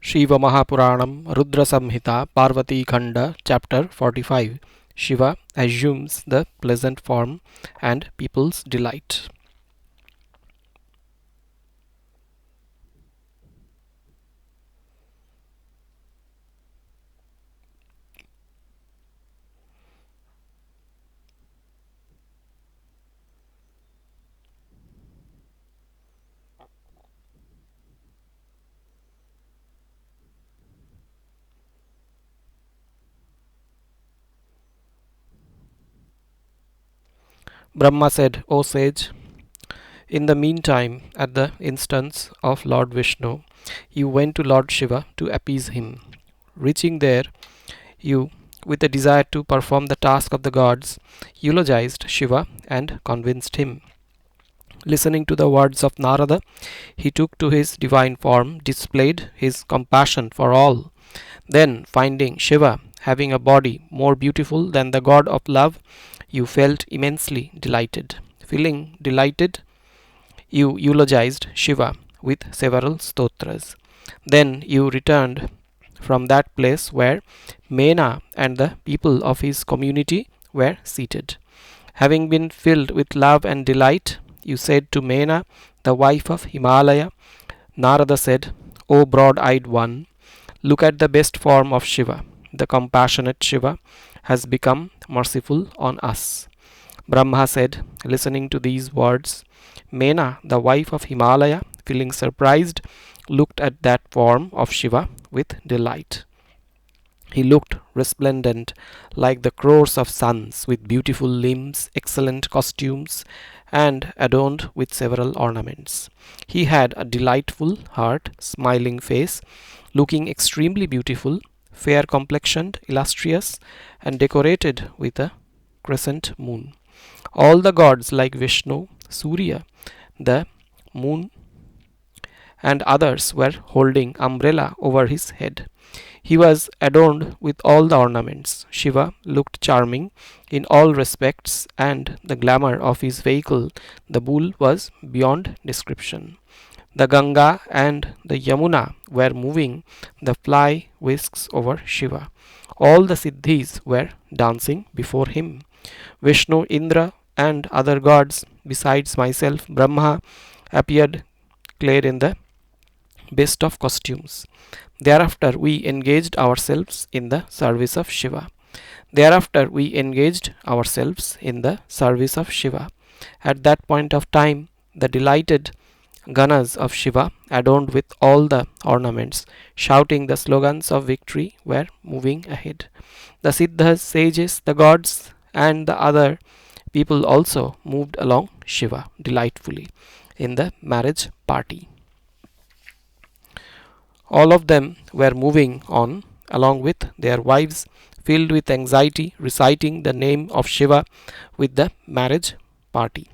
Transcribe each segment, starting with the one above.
Shiva Mahapuranam, Rudra Samhita, Parvati Khanda, Chapter 45. Shiva assumes the pleasant form and people's delight. Brahma said, O sage, in the meantime, at the instance of Lord Vishnu, you went to Lord Shiva to appease him. Reaching there, you, with a desire to perform the task of the gods, eulogized Shiva and convinced him. Listening to the words of Narada, he took to his divine form, displayed his compassion for all. Then, finding Shiva having a body more beautiful than the god of love, you felt immensely delighted. Feeling delighted, you eulogized Shiva with several stotras. Then you returned from that place where Mena and the people of his community were seated. Having been filled with love and delight, you said to Mena, the wife of Himalaya, Narada said, O broad-eyed one, look at the best form of Shiva. The compassionate Shiva has become merciful on us. Brahma said, listening to these words, Mena, the wife of Himalaya, feeling surprised, looked at that form of Shiva with delight. He looked resplendent like the crores of suns, with beautiful limbs, excellent costumes, and adorned with several ornaments. He had a delightful heart, smiling face, looking extremely beautiful, fair complexioned, illustrious, and decorated with a crescent moon. All the gods like Vishnu, Surya, the moon, and others were holding umbrella over his head. He was adorned with all the ornaments. Shiva looked charming in all respects, and the glamour of his vehicle, the bull, was beyond description. The Ganga and the Yamuna were moving the fly whisks over Shiva. All the Siddhis were dancing before him. Vishnu, Indra, and other gods, besides myself, Brahma, appeared clad in the best of costumes. Thereafter we engaged ourselves in the service of Shiva. Thereafter we engaged ourselves in the service of Shiva. At that point of time, the delighted Ganas of Shiva, adorned with all the ornaments, shouting the slogans of victory, were moving ahead. The Siddhas, sages, the gods, and the other people also moved along Shiva delightfully in the marriage party. All of them were moving on along with their wives, filled with anxiety, reciting the name of Shiva with the marriage party.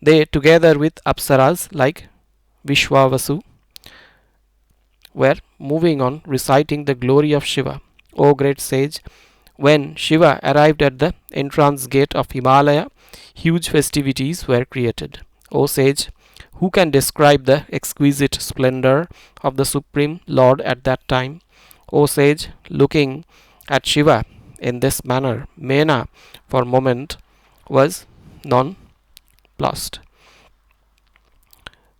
They, together with Apsaras like Vishwavasu, were moving on reciting the glory of Shiva. O great sage, when Shiva arrived at the entrance gate of Himalaya, huge festivities were created. O sage, who can describe the exquisite splendor of the Supreme Lord at that time? O sage, looking at Shiva in this manner, Mena for a moment was nonplussed.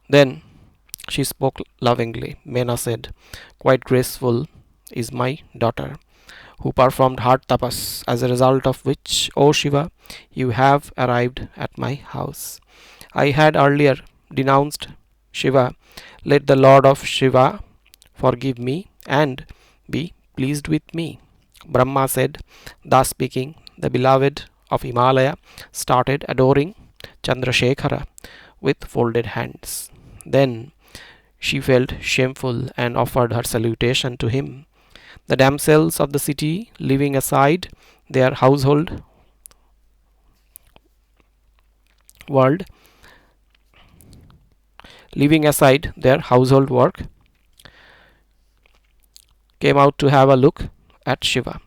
Then she spoke lovingly. Mena said, quite graceful is my daughter, who performed hard tapas, as a result of which, O Shiva, you have arrived at my house. I had earlier denounced Shiva. Let the Lord of Shiva forgive me and be pleased with me. Brahma said, thus speaking, the beloved of Himalaya started adoring Chandrasekhara with folded hands. Then she felt shameful and offered her salutation to him. The damsels of the city, leaving aside their household world, leaving aside their household work, came out to have a look at Shiva.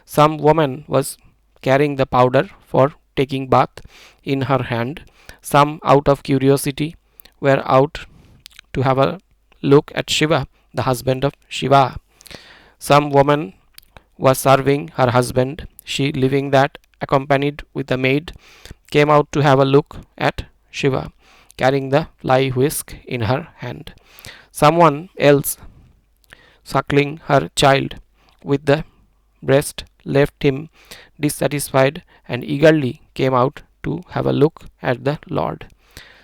Some woman was carrying the powder for taking bath in her hand. Some, out of curiosity, were out to have a look at Shiva the husband of Shiva. Some woman was serving her husband. She, leaving that, accompanied with a maid, came out to have a look at Shiva, carrying the fly whisk in her hand. Someone else, suckling her child with the breast, left him dissatisfied and eagerly came out to have a look at the Lord.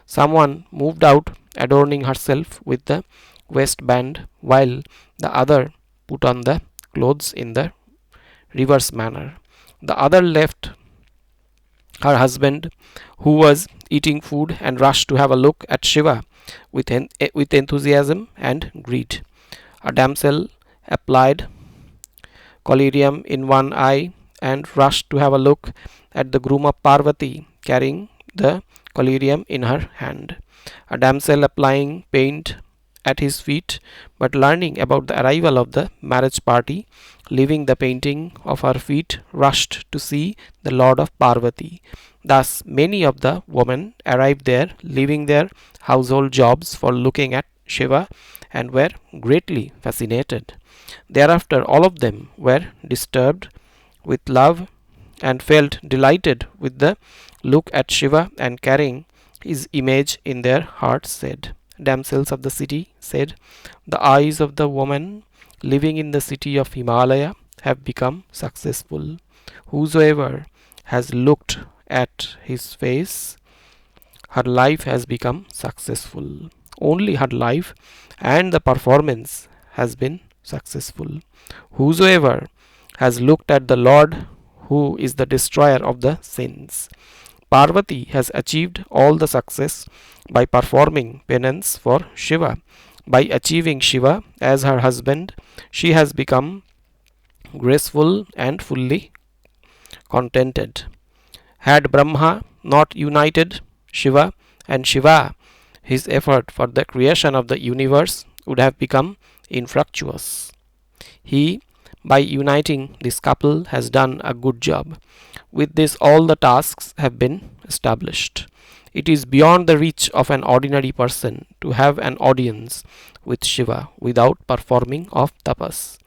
Someone moved out, adorning herself with the waistband, while the other put on the clothes in the reverse manner. The other left her husband, who was eating food, and rushed to have a look at Shiva with enthusiasm and greed. A damsel applied collyrium in one eye and rushed to have a look at the groom of Parvati, carrying the collyrium in her hand. A damsel applying paint at his feet, but learning about the arrival of the marriage party, leaving the painting of her feet, rushed to see the Lord of Parvati. Thus, many of the women arrived there, leaving their household jobs for looking at Shiva, and were greatly fascinated. Thereafter, all of them were disturbed with love and felt delighted with the look at Shiva, and carrying his image in their hearts said, damsels of the city said, the eyes of the woman living in the city of Himalaya have become successful. Whosoever has looked at his face, her life has become successful. Only her life and the performance has been successful. Whosoever has looked at the Lord, who is the destroyer of the sins, Parvati has achieved all the success by performing penance for Shiva. By achieving Shiva as her husband, she has become graceful and fully contented. Had Brahma not united Shiva and Shiva, his effort for the creation of the universe would have become infructuous. He, by uniting this couple, has done a good job. With this, all the tasks have been established. It is beyond the reach of an ordinary person to have an audience with Shiva without performing of tapas.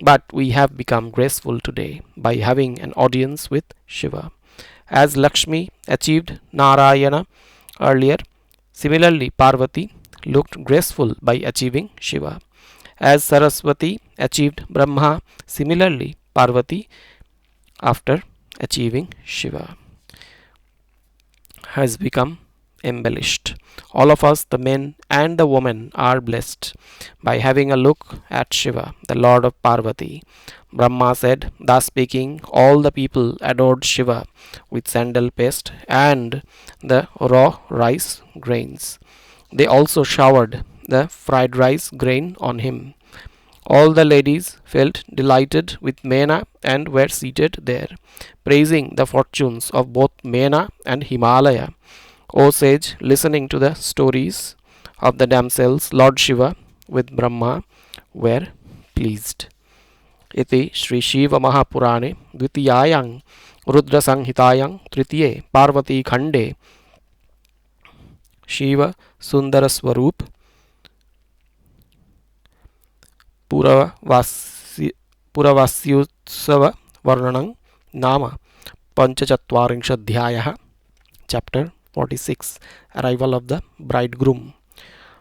But we have become graceful today by having an audience with Shiva. As Lakshmi achieved Narayana earlier, similarly Parvati looked graceful by achieving Shiva. As Saraswati achieved Brahma, similarly Parvati, after achieving Shiva, has become embellished. All of us, the men and the women, are blessed by having a look at Shiva, the Lord of Parvati. Brahma said, thus speaking, all the people adored Shiva with sandal paste and the raw rice grains. They also showered the fried rice grain on him. All the ladies felt delighted with Mena and were seated there, praising the fortunes of both Mena and Himalaya. O sage, listening to the stories of the damsels, Lord Shiva with Brahma were pleased. Iti Sri Shiva Purane Dvitiyayang Rudra Samhitayang Tritiye Parvati Khande Shiva Sundara Swarup Puravasyutsava Varnanang Nama Panchachatvarinshadhyayah. Chapter 46. Arrival of the Bridegroom.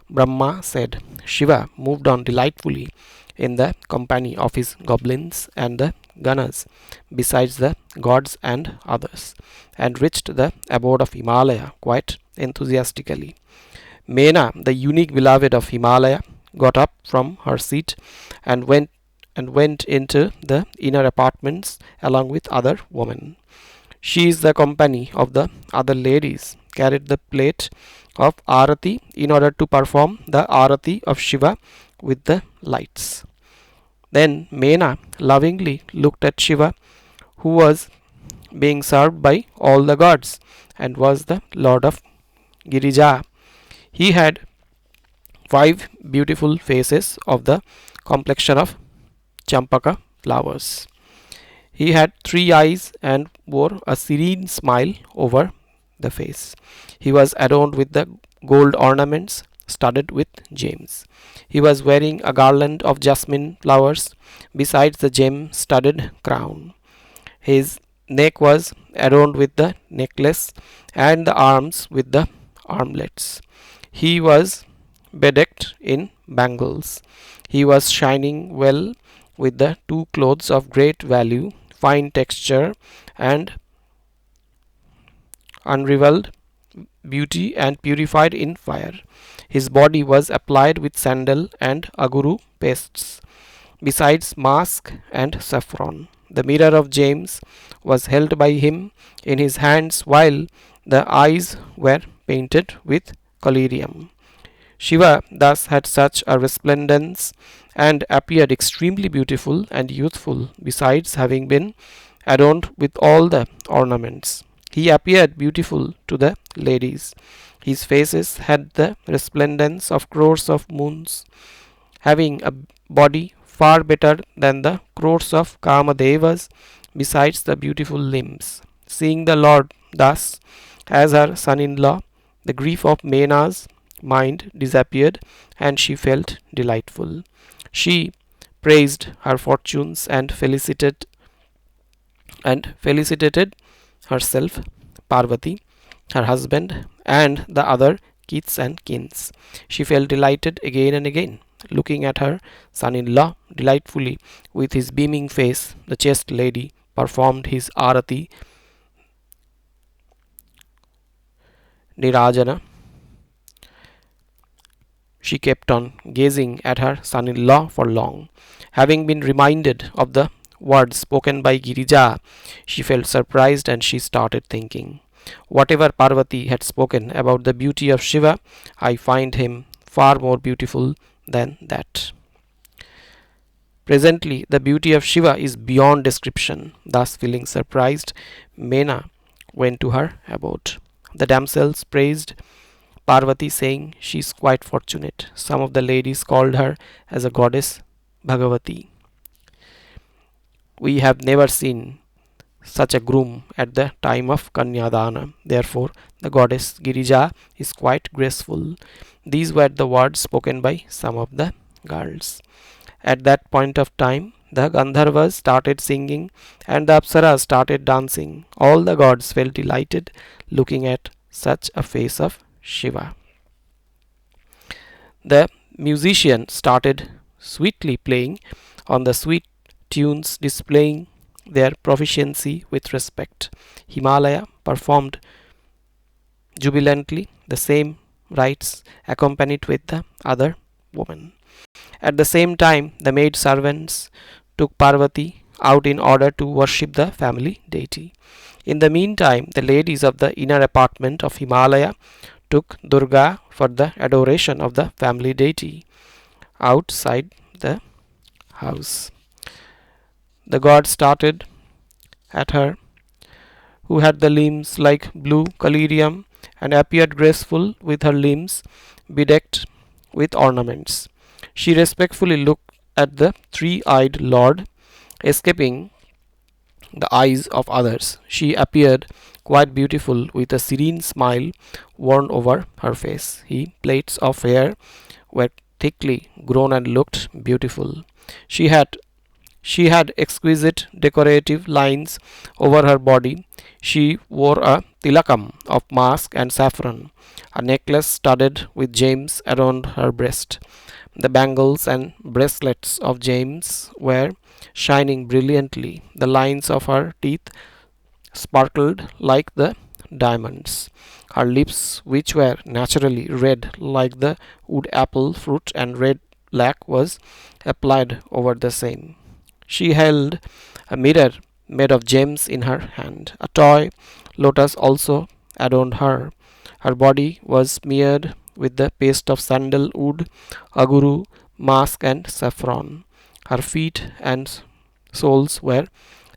Brahma said, Shiva moved on delightfully in the company of his goblins and the Ganas, besides the gods and others, and reached the abode of Himalaya quite enthusiastically. Mena, the unique beloved of Himalaya, got up from her seat and went into the inner apartments along with other women. She is the company of the other ladies, carried the plate of Arati in order to perform the Arati of Shiva with the lights. Then Mena lovingly looked at Shiva, who was being served by all the gods and was the lord of Girija. He had 5 beautiful faces of the complexion of champaka flowers. He had 3 eyes and wore a serene smile over the face. He was adorned with the gold ornaments, studded with gems. He was wearing a garland of jasmine flowers besides the gem studded crown. His neck was adorned with the necklace, and the arms with the armlets. He was bedecked in bangles. He was shining well with the two clothes of great value, fine texture, and unrivaled beauty, and purified in fire. His body was applied with sandal and aguru pastes, besides musk and saffron. The mirror of James was held by him in his hands, while the eyes were painted with collyrium. Shiva thus had such a resplendence and appeared extremely beautiful and youthful, besides having been adorned with all the ornaments. He appeared beautiful to the ladies. His faces had the resplendence of crores of moons, having a body far better than the crores of Kamadevas, besides the beautiful limbs. Seeing the Lord thus as her son in law, the grief of Mena's mind disappeared, and she felt delightful. She praised her fortunes and felicitated herself, Parvati, her husband, and the other kiths and kins. She felt delighted again and again, looking at her son in law delightfully with his beaming face. The chaste lady performed his arati nirajana. She kept on gazing at her son in law for long. Having been reminded of the words spoken by Girija, she felt surprised, and she started thinking, whatever Parvati had spoken about the beauty of Shiva, I find him far more beautiful than that. Presently, the beauty of Shiva is beyond description. Thus, feeling surprised, Mena went to her abode. The damsels praised Parvati, saying she is quite fortunate. Some of the ladies called her as a goddess Bhagavati. We have never seen such a groom at the time of Kanyadana. Therefore, the goddess Girija is quite graceful. These were the words spoken by some of the girls. At that point of time, the Gandharvas started singing and the Apsaras started dancing. All the gods felt delighted looking at such a face of Shiva. The musician started sweetly playing on the sweet tunes, displaying their proficiency with respect. Himalaya performed jubilantly the same rites, accompanied with the other women. At the same time, the maid servants took Parvati out in order to worship the family deity. In the meantime, the ladies of the inner apartment of Himalaya took Durga for the adoration of the family deity outside the house. The god started at her, who had the limbs like blue collyrium and appeared graceful with her limbs bedecked with ornaments. She respectfully looked at the three-eyed lord, escaping the eyes of others. She appeared quite beautiful with a serene smile worn over her face. Her plaits of hair were thickly grown and looked beautiful. She had she had exquisite decorative lines over her body. She wore a tilakam of musk and saffron. A necklace studded with gems adorned her breast. The bangles and bracelets of gems were shining brilliantly. The lines of her teeth sparkled like the diamonds. Her lips, which were naturally red like the wood apple fruit, and red lac was applied over the same. She held a mirror made of gems in her hand. A toy lotus also adorned her. Her body was smeared with the paste of sandalwood, aguru, musk, and saffron. Her feet and soles were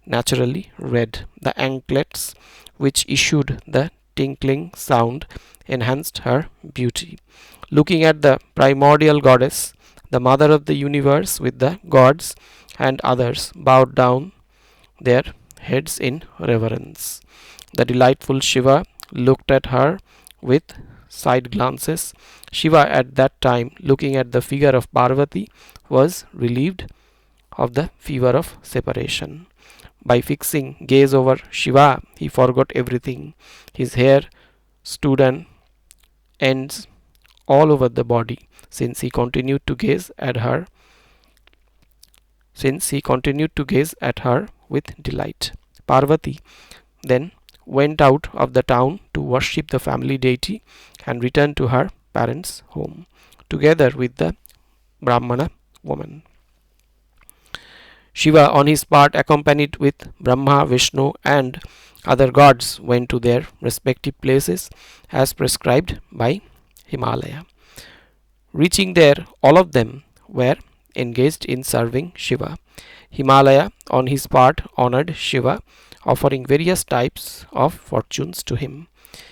naturally red. The anklets, which issued the tinkling sound, enhanced her beauty. Looking at the primordial goddess, the mother of the universe, with the gods and others bowed down their heads in reverence. The delightful Shiva looked at her with side glances. Shiva, at that time looking at the figure of Parvati, was relieved of the fever of separation. By fixing gaze over Shiva, he forgot everything. His hair stood on ends all over the body, since he continued to gaze at her with delight. Parvati then went out of the town to worship the family deity and returned to her parents' home, together with the Brahmana woman. Shiva, on his part, accompanied with Brahma, Vishnu, and other gods, went to their respective places as prescribed by Himalaya. Reaching there, all of them were engaged in serving Shiva. Himalaya, on his part, honored Shiva, offering various types of fortunes to him.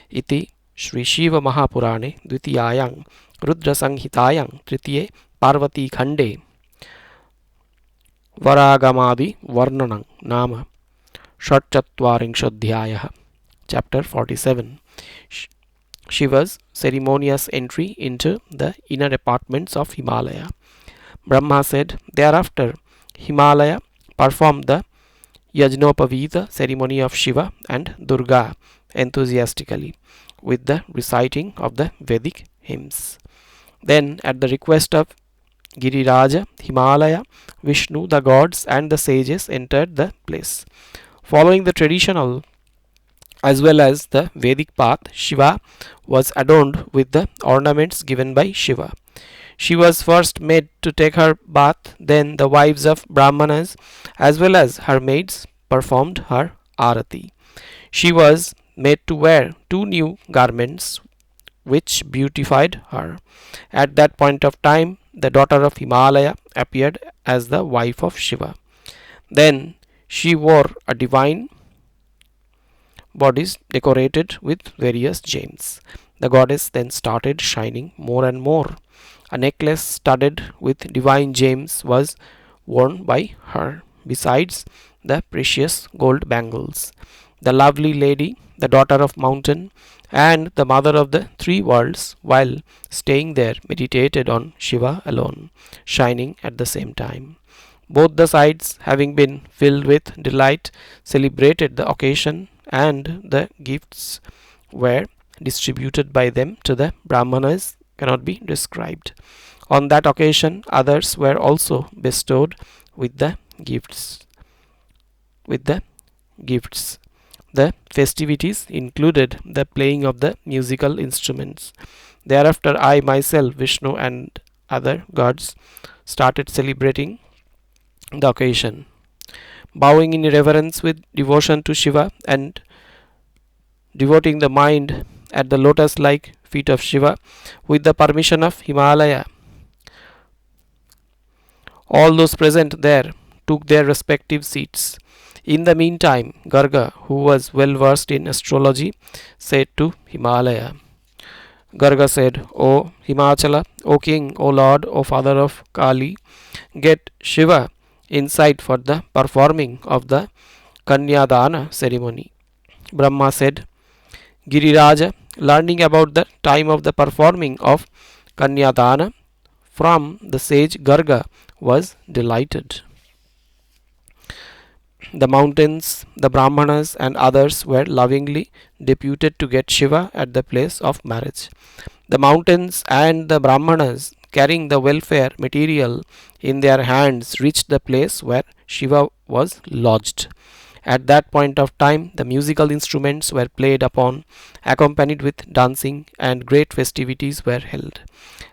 Iti Shri Shiva Mahapurane Dvitiyayang Rudra Samhitayang Tritiye Parvati Khande Varagamadi Varnanang Nama Shatchatvarinshadhyayah. Chapter 47. Shiva's ceremonious entry into the inner apartments of Himalaya. Brahma said, thereafter Himalaya performed the Yajnopavita ceremony of Shiva and Durga enthusiastically, with the reciting of the Vedic hymns. Then, at the request of Giriraja, Himalaya, Vishnu, the gods, and the sages entered the place. Following the traditional as well as the Vedic path, Shiva was adorned with the ornaments given by Shiva. She was first made to take her bath, then the wives of Brahmanas as well as her maids performed her arati. She was made to wear two new garments which beautified her. At that point of time, the daughter of Himalaya appeared as the wife of Shiva. Then she wore a divine bodies decorated with various gems. The goddess then started shining more and more. A necklace studded with divine gems was worn by her, besides the precious gold bangles. The lovely lady, the daughter of mountain and the mother of the three worlds, while staying there, meditated on Shiva alone, shining at the same time. Both the sides, having been filled with delight, celebrated the occasion, and the gifts were distributed by them to the Brahmanas cannot be described. On that occasion, others were also bestowed with the gifts. The festivities included the playing of the musical instruments. Thereafter, I myself, Vishnu, and other gods started celebrating the occasion, bowing in reverence with devotion to Shiva and devoting the mind at the lotus-like feet of Shiva with the permission of Himalaya. All those present there took their respective seats. In the meantime, Garga, who was well versed in astrology, said to Himalaya. Garga said, O Himachala, O king, O lord, O father of Kali, get Shiva insight for the performing of the Kanyadana ceremony. Brahma said, Giriraja, learning about the time of the performing of Kanyadana from the sage Garga, was delighted. The mountains, the Brahmanas, and others were lovingly deputed to get Shiva at the place of marriage. The mountains and the Brahmanas, carrying the welfare material in their hands, reached the place where Shiva was lodged. At that point of time, the musical instruments were played upon, accompanied with dancing, and great festivities were held.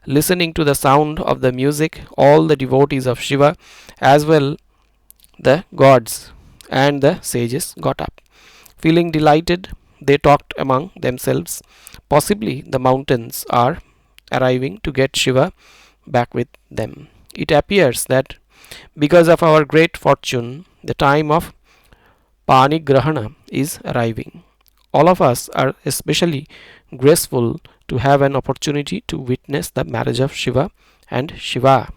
Listening to the sound of the music, all the devotees of Shiva, as well the gods and the sages, got up. Feeling delighted, they talked among themselves. Possibly the mountains are arriving to get Shiva back with them. It appears that because of our great fortune, the time of Panigrahana is arriving. All of us are especially graceful to have an opportunity to witness the marriage of Shiva and Shiva.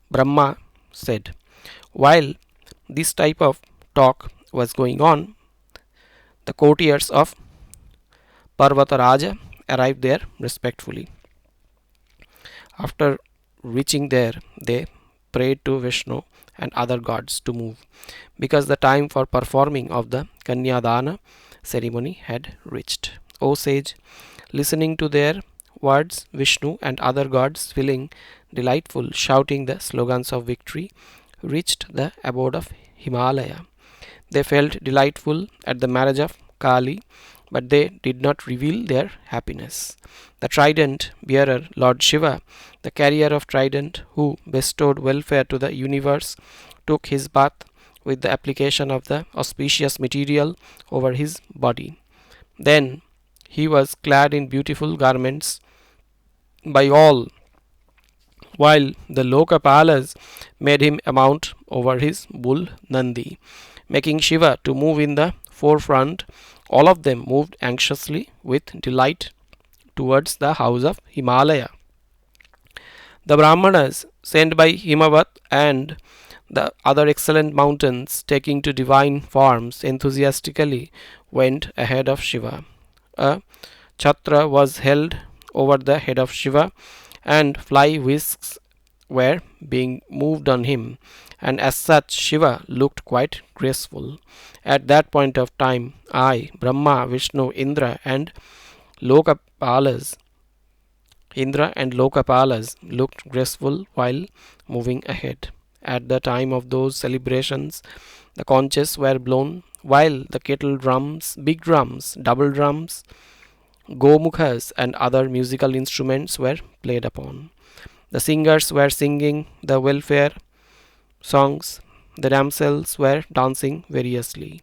Brahma said. While this type of talk was going on, The courtiers of Parvataraja arrived there respectfully. After reaching there, they prayed to Vishnu and other gods to move, because the time for performing of the Kanyadana ceremony had reached. O sage, listening to their words, Vishnu and other gods, feeling delightful, shouting the slogans of victory, reached the abode of Himalaya. They felt delightful at the marriage of Kali, but they did not reveal their happiness. The trident bearer, Lord Shiva, the carrier of trident, who bestowed welfare to the universe, took his bath with the application of the auspicious material over his body. Then he was clad in beautiful garments by all, while the Lokapalas made him a mount over his bull Nandi, making Shiva to move in the forefront. All of them moved anxiously with delight towards the house of Himalaya. The Brahmanas, sent by Himavat and the other excellent mountains, taking to divine forms, enthusiastically went ahead of Shiva. A chhatra was held over the head of Shiva, and fly whisks were being moved on him, and as such Shiva looked quite graceful. At that point of time, I, Brahma, Vishnu, Lokapalas, Indra and Lokapalas looked graceful while moving ahead. At the time of those celebrations, the conches were blown, while the kettle drums, big drums, double drums, gomukhas, and other musical instruments were played upon. The singers were singing the welfare songs, the damsels were dancing variously.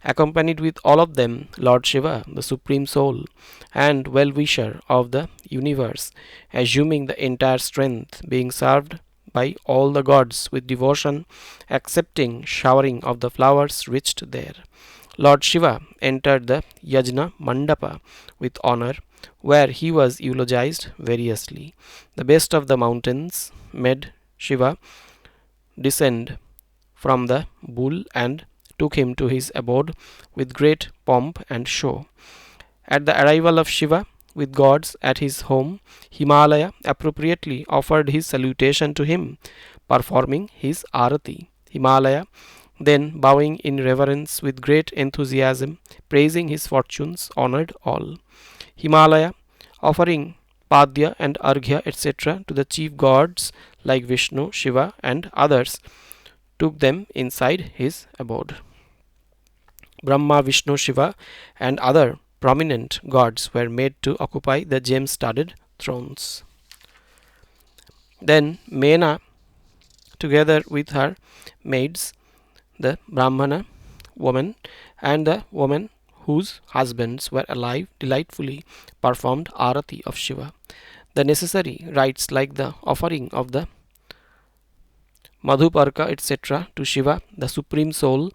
Accompanied with all of them, Lord Shiva, the Supreme Soul and well wisher of the universe, assuming the entire strength, being served by all the gods with devotion, accepting showering of the flowers, reached there. Lord Shiva entered the Yajna Mandapa with honor, where he was eulogized variously. The best of the mountains made Shiva descend from the bull and took him to his abode with great pomp and show. At the arrival of Shiva with gods at his home, Himalaya appropriately offered his salutation to him, performing his arati. Himalaya, then bowing in reverence with great enthusiasm, praising his fortunes, honored all. Himalaya, offering Padya and Arghya, etc., to the chief gods like Vishnu, Shiva, and others, took them inside his abode. Brahma, Vishnu, Shiva, and other prominent gods were made to occupy the gem studded thrones. Then Mena, together with her maids, the Brahmana woman and the woman whose husbands were alive, delightfully performed arati of Shiva. The necessary rites like the offering of the Madhuparka, etc., to Shiva, the Supreme Soul,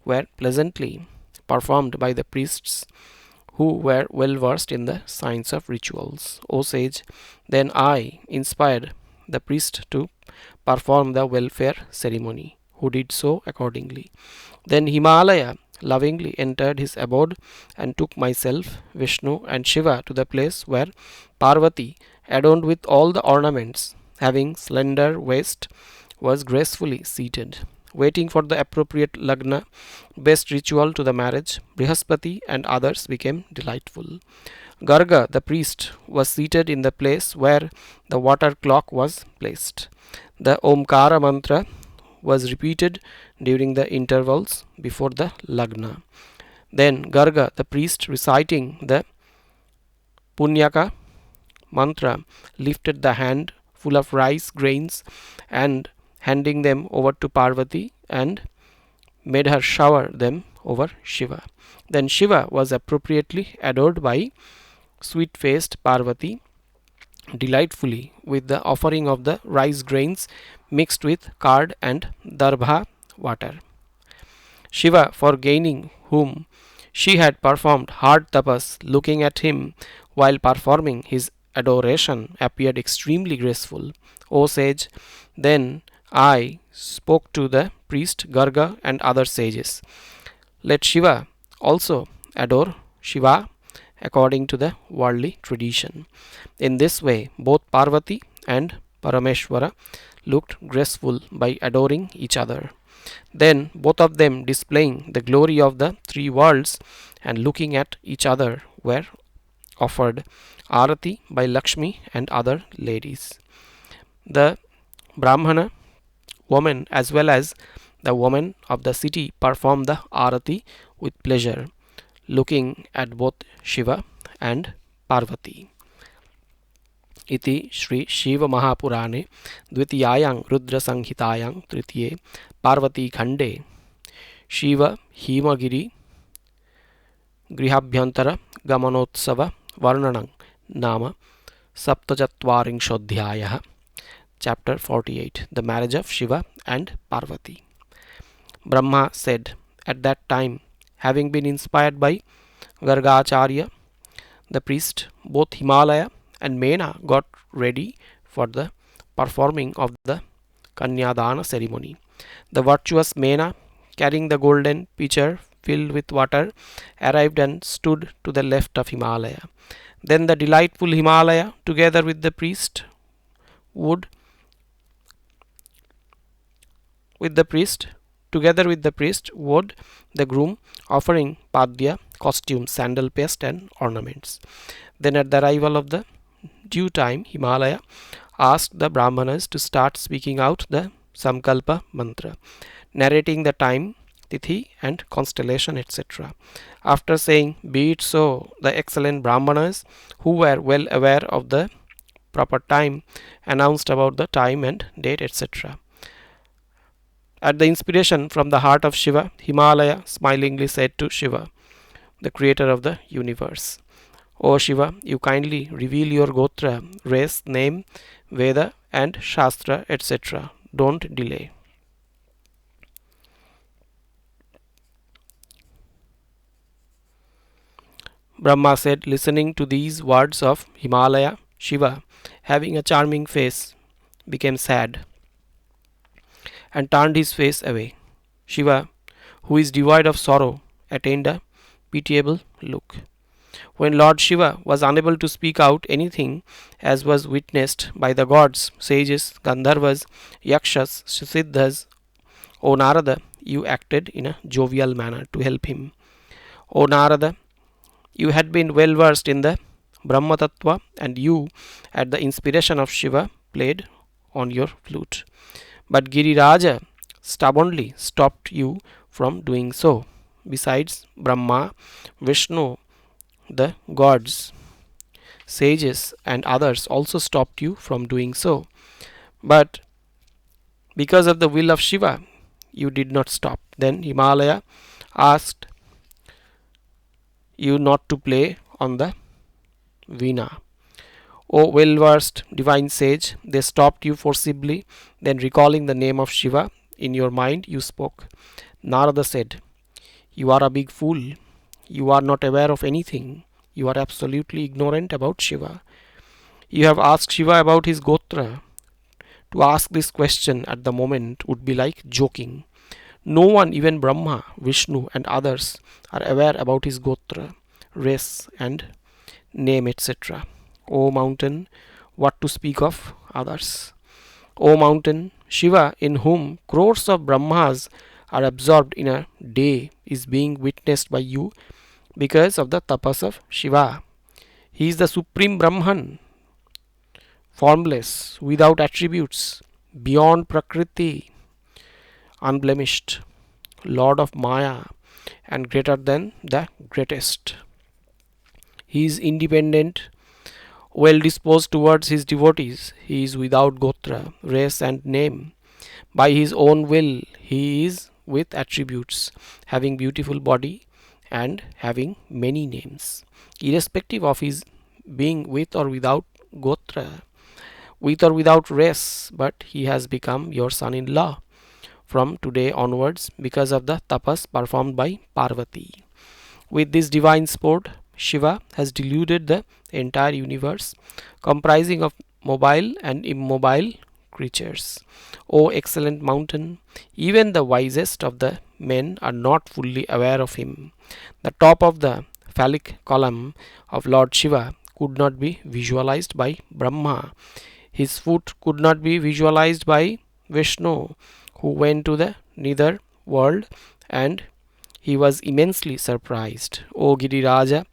were pleasantly performed by the priests who were well versed in the science of rituals. O sage, then I inspired the priest to perform the welfare ceremony, who did so accordingly. Then Himalaya lovingly entered his abode and took myself, Vishnu, and Shiva to the place where Parvati, adorned with all the ornaments, having slender waist, was gracefully seated, waiting for the appropriate lagna, best ritual to the marriage. Brihaspati and others became delightful. Garga, the priest, was seated in the place where the water clock was placed. The Omkara mantra was repeated during the intervals before the lagna. Then Garga, the priest, reciting the Punyaka mantra, lifted the hand full of rice grains and handing them over to Parvati and made her shower them over Shiva. Then Shiva was appropriately adored by sweet-faced Parvati delightfully with the offering of the rice grains mixed with curd and darbha water. Shiva, for gaining whom she had performed hard tapas, looking at him while performing his adoration, appeared extremely graceful. O sage, then I spoke to the priest Garga and other sages. Let Shiva also adore Shiva according to the worldly tradition. In this way, both Parvati and Parameshwara looked graceful by adoring each other. Then, both of them displaying the glory of the three worlds and looking at each other, were offered arati by Lakshmi and other ladies. The Brahmana woman as well as the women of the city performed the arati with pleasure, looking at both Shiva and Parvati. इति श्री शिव महापुराणे द्वितीयायां रुद्र संहितायां तृतीये पार्वती खंडे शिव हिमगिरि गृहाभ्यंतर गमनोत्सव वर्णनं नाम सप्तचत्वारिंशोऽध्यायः. Chapter 48. The marriage of Shiva and Parvati. Brahma said, at that time, having been inspired by Gargacharya, the priest, both Himalaya and Mena got ready for the performing of the Kanyadana ceremony. The virtuous Mena, carrying the golden pitcher filled with water, arrived and stood to the left of Himalaya. Then the delightful Himalaya, together with the priest, would the groom, offering padya, costume, sandal paste and ornaments. Then at the arrival of the due time, Himalaya asked the Brahmanas to start speaking out the Samkalpa mantra, narrating the time, tithi and constellation, etc. After saying, be it so, the excellent Brahmanas, who were well aware of the proper time, announced about the time and date, etc. At the inspiration from the heart of Shiva, Himalaya smilingly said to Shiva, the creator of the universe, O Shiva, you kindly reveal your Gotra, race, name, Veda and Shastra, etc. Don't delay. Brahma said, listening to these words of Himalaya, Shiva, having a charming face, became sad and turned his face away. Shiva, who is devoid of sorrow, attained a pitiable look. When Lord Shiva was unable to speak out anything, as was witnessed by the gods, sages, Gandharvas, Yakshas, Siddhas, O Narada, you acted in a jovial manner to help him. O Narada, you had been well versed in the Brahma Tattva, and you, at the inspiration of Shiva, played on your flute. But Giriraja stubbornly stopped you from doing so. Besides, Brahma, Vishnu, the gods, sages, and others also stopped you from doing so. But because of the will of Shiva, you did not stop. Then Himalaya asked you not to play on the veena. O well-versed divine sage, they stopped you forcibly. Then recalling the name of Shiva in your mind, you spoke. Narada said, you are a big fool. You are not aware of anything. You are absolutely ignorant about Shiva. You have asked Shiva about his Gotra. To ask this question at the moment would be like joking. No one, even Brahma, Vishnu and others, are aware about his Gotra, race and name, etc. O mountain, what to speak of others? O mountain, Shiva, in whom crores of Brahmas are absorbed in a day, is being witnessed by you because of the tapas of Shiva. He is the supreme Brahman, formless, without attributes, beyond Prakriti, unblemished, Lord of Maya, and greater than the greatest. He is independent, well disposed towards his devotees. He is without Gotra, race and name. By his own will, he is with attributes, having beautiful body and having many names, irrespective of his being with or without Gotra, with or without race, but he has become your son-in-law from today onwards because of the tapas performed by Parvati. With this divine sport, Shiva has deluded the entire universe, comprising of mobile and immobile creatures. O excellent mountain, even the wisest of the men are not fully aware of him. The top of the phallic column of Lord Shiva could not be visualized by Brahma. His foot could not be visualized by Vishnu, who went to the nether world, and he was immensely surprised. O Giriraja,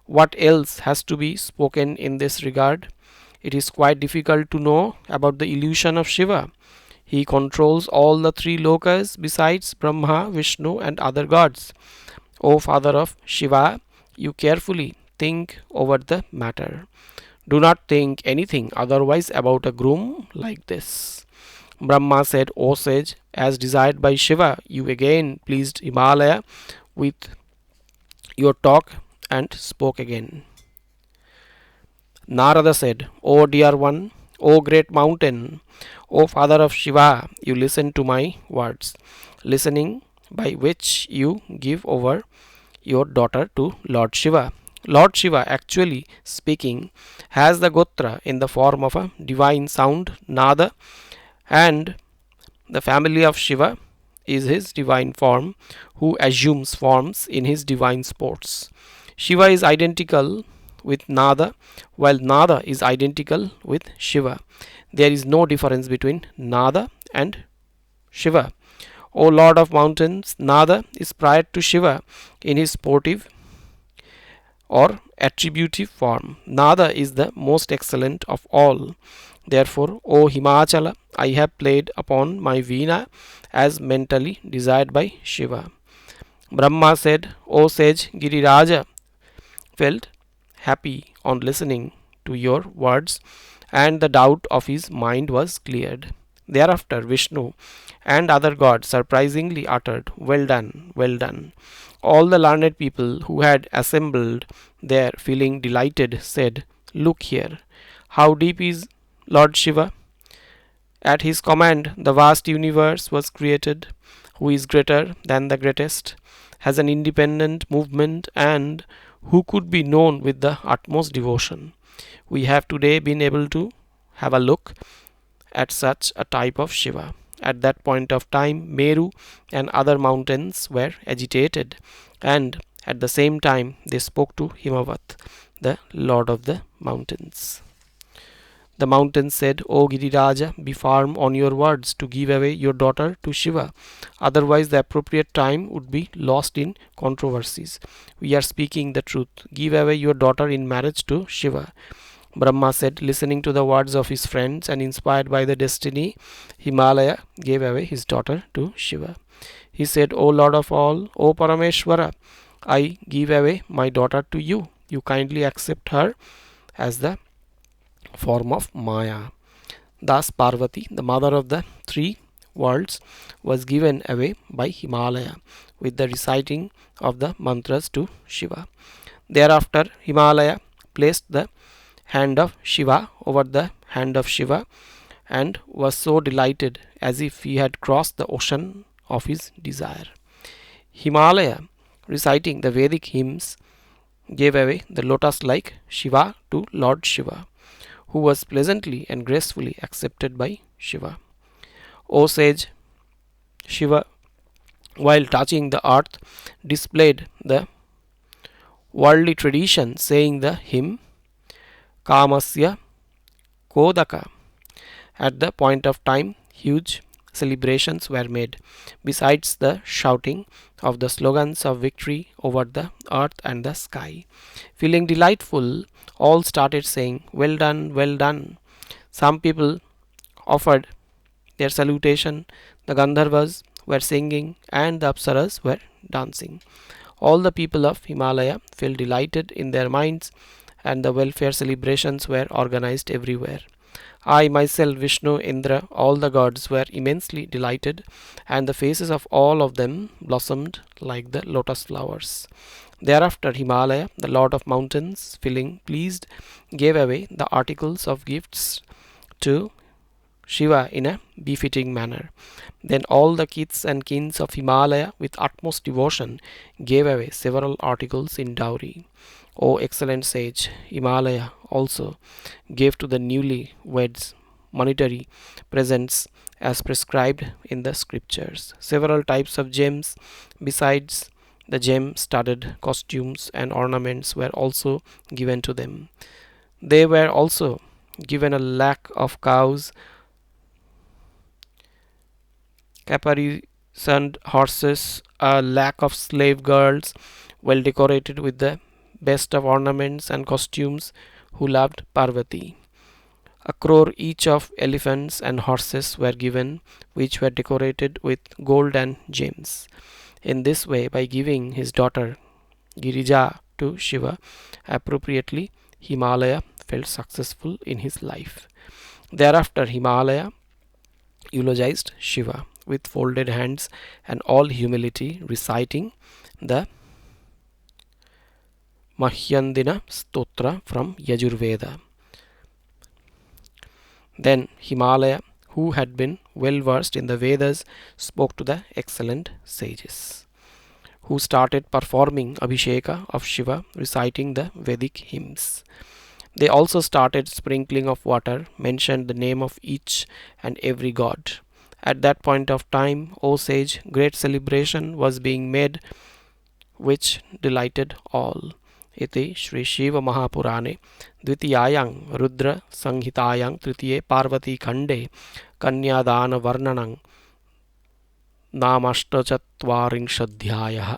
what else has to be spoken in this regard? It is quite difficult to know about the illusion of Shiva. He controls all the three lokas besides Brahma, Vishnu, and other gods. O father of Shiva, you carefully think over the matter. Do not think anything otherwise about a groom like this. Brahma said, O sage, as desired by Shiva, you again pleased Himalaya with your talk and spoke again. Narada said, O dear one, O great mountain, O father of Shiva, you listen to my words, listening by which you give over your daughter to Lord Shiva. Lord Shiva, actually speaking, has the Gotra in the form of a divine sound, Nada, and the family of Shiva is his divine form, who assumes forms in his divine sports. Shiva is identical with Nada, while Nada is identical with Shiva. There is no difference between Nada and Shiva. O Lord of Mountains, Nada is prior to Shiva in his sportive or attributive form. Nada is the most excellent of all. Therefore, O Himachala, I have played upon my veena as mentally desired by Shiva. Brahma said, O sage Giriraja, felt happy on listening to your words, and the doubt of his mind was cleared. Thereafter, Vishnu and other gods surprisingly uttered, Well done, well done. All the learned people who had assembled there, feeling delighted, said, Look here, how deep is Lord Shiva? At his command, the vast universe was created, who is greater than the greatest, has an independent movement, and who could be known with the utmost devotion. We have today been able to have a look at such a type of Shiva. At that point of time, Meru and other mountains were agitated, and at the same time they spoke to Himavat, the lord of the mountains. The mountains said, O Giriraja, be firm on your words to give away your daughter to Shiva. Otherwise, the appropriate time would be lost in controversies. We are speaking the truth. Give away your daughter in marriage to Shiva. Brahma said, listening to the words of his friends and inspired by the destiny, Himalaya gave away his daughter to Shiva. He said, O Lord of all, O Parameshwara, I give away my daughter to you. You kindly accept her as the form of Maya. Thus Parvati, the mother of the three worlds, was given away by Himalaya with the reciting of the mantras to Shiva. Thereafter, Himalaya placed the hand of Shiva over the hand of Shiva and was so delighted as if he had crossed the ocean of his desire. Himalaya, reciting the Vedic hymns, gave away the lotus-like Shiva to Lord Shiva, who was pleasantly and gracefully accepted by Shiva. O sage, Shiva, while touching the earth, displayed the worldly tradition, saying the hymn Kamasya Kodaka. At the point of time, huge celebrations were made. Besides the shouting of the slogans of victory over the earth and the sky. Feeling delightful, all started saying, Well done, well done. Some people offered their salutation, the Gandharvas were singing, and the Apsaras were dancing. All the people of Himalaya felt delighted in their minds, and the welfare celebrations were organized everywhere. I myself, Vishnu, Indra, all the gods were immensely delighted, and the faces of all of them blossomed like the lotus flowers. Thereafter Himalaya, the lord of mountains, feeling pleased, gave away the articles of gifts to Shiva in a befitting manner. Then all the kiths and kins of Himalaya, with utmost devotion, gave away several articles in dowry. O excellent sage, Himalaya also gave to the newly weds monetary presents as prescribed in the scriptures. Several types of gems besides the gem studded costumes and ornaments were also given to them. They were also given a lac of cows, caparisoned horses, a lac of slave girls, well decorated with the best of ornaments and costumes, who loved Parvati. A crore each of elephants and horses were given, which were decorated with gold and gems. In this way, by giving his daughter Girija to Shiva appropriately, Himalaya felt successful in his life. Thereafter, Himalaya eulogized Shiva with folded hands and all humility, reciting the Mahyandina Stotra from Yajurveda. Then Himalaya, who had been well versed in the Vedas, spoke to the excellent sages, who started performing Abhisheka of Shiva, reciting the Vedic hymns. They also started sprinkling of water, mentioned the name of each and every god. At that point of time, O sage, great celebration was being made which delighted all. इति श्री शिव महापुराणे द्वितीयायां रुद्र संहितायां तृतीये पार्वती खंडे कन्यादान वर्णनं नामाष्टचत्वारिंशोऽध्यायः।